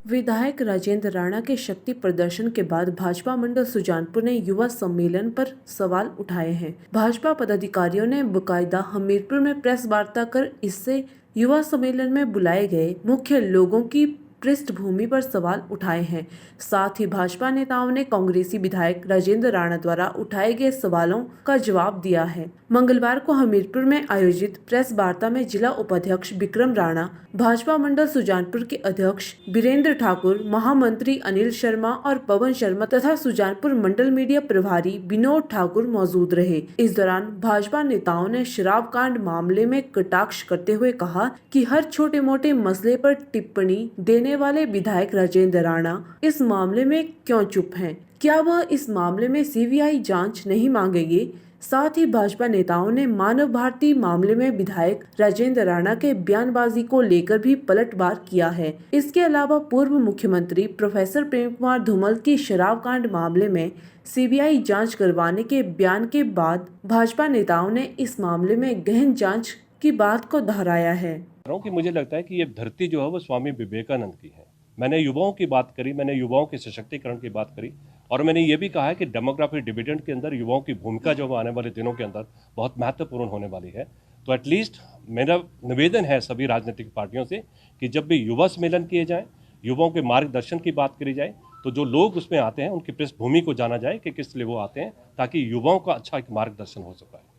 विधायक राजेंद्र राणा के शक्ति प्रदर्शन के बाद भाजपा मंडल सुजानपुर ने युवा सम्मेलन पर सवाल उठाए हैं। भाजपा पदाधिकारियों ने बकायदा हमीरपुर में प्रेस वार्ता कर इससे युवा सम्मेलन में बुलाए गए मुख्य लोगों की पृष्ठभूमि पर सवाल उठाए हैं। साथ ही भाजपा नेताओं ने कांग्रेसी विधायक राजेंद्र राणा द्वारा उठाए गए सवालों का जवाब दिया है। मंगलवार को हमीरपुर में आयोजित प्रेस वार्ता में जिला उपाध्यक्ष विक्रम राणा, भाजपा मंडल सुजानपुर के अध्यक्ष बीरेंद्र ठाकुर, महामंत्री अनिल शर्मा और पवन शर्मा तथा सुजानपुर मंडल मीडिया प्रभारी विनोद ठाकुर मौजूद रहे। इस दौरान भाजपा नेताओं ने शराब कांड मामले में कटाक्ष करते हुए कहा कि हर छोटे मोटे मसले पर टिप्पणी देने वाले विधायक राजेंद्र राणा इस मामले में क्यों चुप हैं? क्या वह इस मामले में सीबीआई जांच नहीं मांगेंगे? साथ ही भाजपा नेताओं ने मानव भारती मामले में विधायक राजेंद्र राणा के बयानबाजी को लेकर भी पलटवार किया है। इसके अलावा पूर्व मुख्यमंत्री प्रोफेसर प्रेम कुमार धूमल की शराब कांड मामले में सीबीआई जांच करवाने के बयान के बाद भाजपा नेताओं ने इस मामले में गहन जांच की बात को दोहराया है। कि मुझे लगता है कि ये धरती जो है वो स्वामी विवेकानंद की है। मैंने युवाओं की बात करी, मैंने युवाओं के सशक्तिकरण की बात करी और मैंने ये भी कहा है कि डेमोग्राफी डिविडेंड के अंदर युवाओं की भूमिका जो आने वाले दिनों के अंदर बहुत महत्वपूर्ण होने वाली है। तो एटलीस्ट मेरा निवेदन है सभी राजनीतिक पार्टियों से कि जब भी युवा सम्मेलन किए जाएं, युवाओं के मार्गदर्शन की बात करी जाए, तो जो लोग उसमें आते हैं उनकी पृष्ठभूमि को जाना जाए कि किस लिए वो आते हैं, ताकि युवाओं का अच्छा एक मार्गदर्शन हो सका है।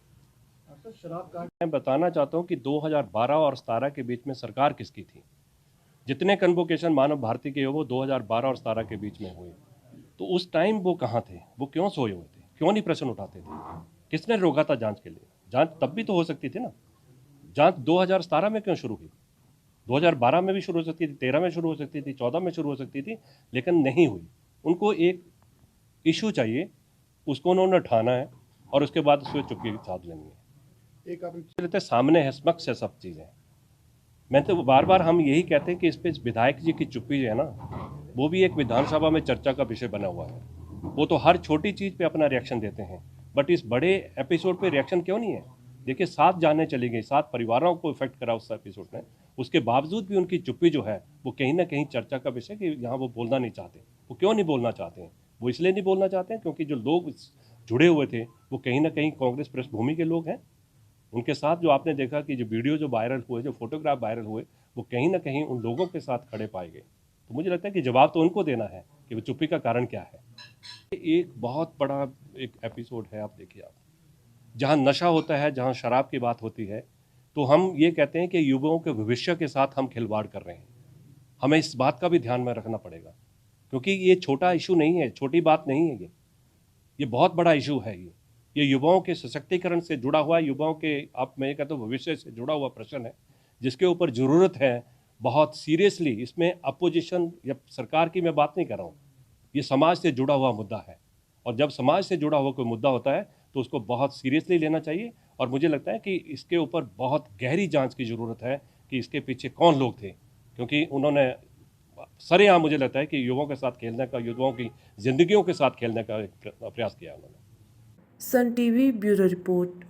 मैं बताना चाहता हूं कि 2012 और 17 के बीच में सरकार किसकी थी। जितने कन्वोकेशन मानव भारती के हो वो 2012 और 17 के बीच में हुए। तो उस टाइम वो कहाँ थे, वो क्यों सोए हुए थे, क्यों नहीं प्रश्न उठाते थे, किसने रोका था जांच के लिए? जांच तब भी तो हो सकती थी ना। जांच 2017 में क्यों शुरू हुई? 2012 में भी शुरू हो सकती थी, 13 में शुरू हो सकती थी, 14 में शुरू हो सकती थी, लेकिन नहीं हुई। उनको एक इशू चाहिए, उसको उन्होंने उठाना है और उसके बाद उसको चुप्पी साध लेनी है। एक सामने है, समक्ष है सब चीज़ें। मैं तो बार बार हम यही कहते हैं कि इस पे विधायक जी की चुप्पी जो है ना, वो भी एक विधानसभा में चर्चा का विषय बना हुआ है। वो तो हर छोटी चीज़ पे अपना रिएक्शन देते हैं, बट इस बड़े एपिसोड पे रिएक्शन क्यों नहीं है? देखिए 7 जानें चली गई, 7 परिवारों को इफेक्ट करा उस एपिसोड में। उसके बावजूद भी उनकी चुप्पी जो है वो कहीं ना कहीं चर्चा का विषय कि यहाँ वो बोलना नहीं चाहते। वो क्यों नहीं बोलना चाहते हैं? वो इसलिए नहीं बोलना चाहते हैं क्योंकि जो लोग जुड़े हुए थे वो कहीं ना कहीं कांग्रेस पृष्ठभूमि के लोग हैं। उनके साथ जो आपने देखा कि जो वीडियो जो वायरल हुए, जो फोटोग्राफ वायरल हुए, वो कहीं ना कहीं उन लोगों के साथ खड़े पाए गए। तो मुझे लगता है कि जवाब तो उनको देना है कि वो चुप्पी का कारण क्या है। एक बहुत बड़ा एक एपिसोड है, आप देखिए, आप जहाँ नशा होता है, जहाँ शराब की बात होती है, तो हम ये कहते हैं कि युवाओं के भविष्य के साथ हम खिलवाड़ कर रहे हैं। हमें इस बात का भी ध्यान में रखना पड़ेगा, क्योंकि ये छोटा इशू नहीं है, छोटी बात नहीं है। ये बहुत बड़ा इशू है। ये युवाओं के सशक्तिकरण से जुड़ा हुआ, युवाओं के, आप मैं ये कहता हूँ, भविष्य से जुड़ा हुआ प्रश्न है, जिसके ऊपर ज़रूरत है बहुत सीरियसली। इसमें अपोजिशन या सरकार की मैं बात नहीं कर रहा हूँ, ये समाज से जुड़ा हुआ मुद्दा है। और जब समाज से जुड़ा हुआ कोई मुद्दा होता है तो उसको बहुत सीरियसली लेना चाहिए। और मुझे लगता है कि इसके ऊपर बहुत गहरी जांच की ज़रूरत है कि इसके पीछे कौन लोग थे, क्योंकि उन्होंने सरेआम, मुझे लगता है कि युवाओं के साथ खेलने का, युवाओं की जिंदगियों के साथ खेलने का प्रयास किया उन्होंने। Sun TV bureau report.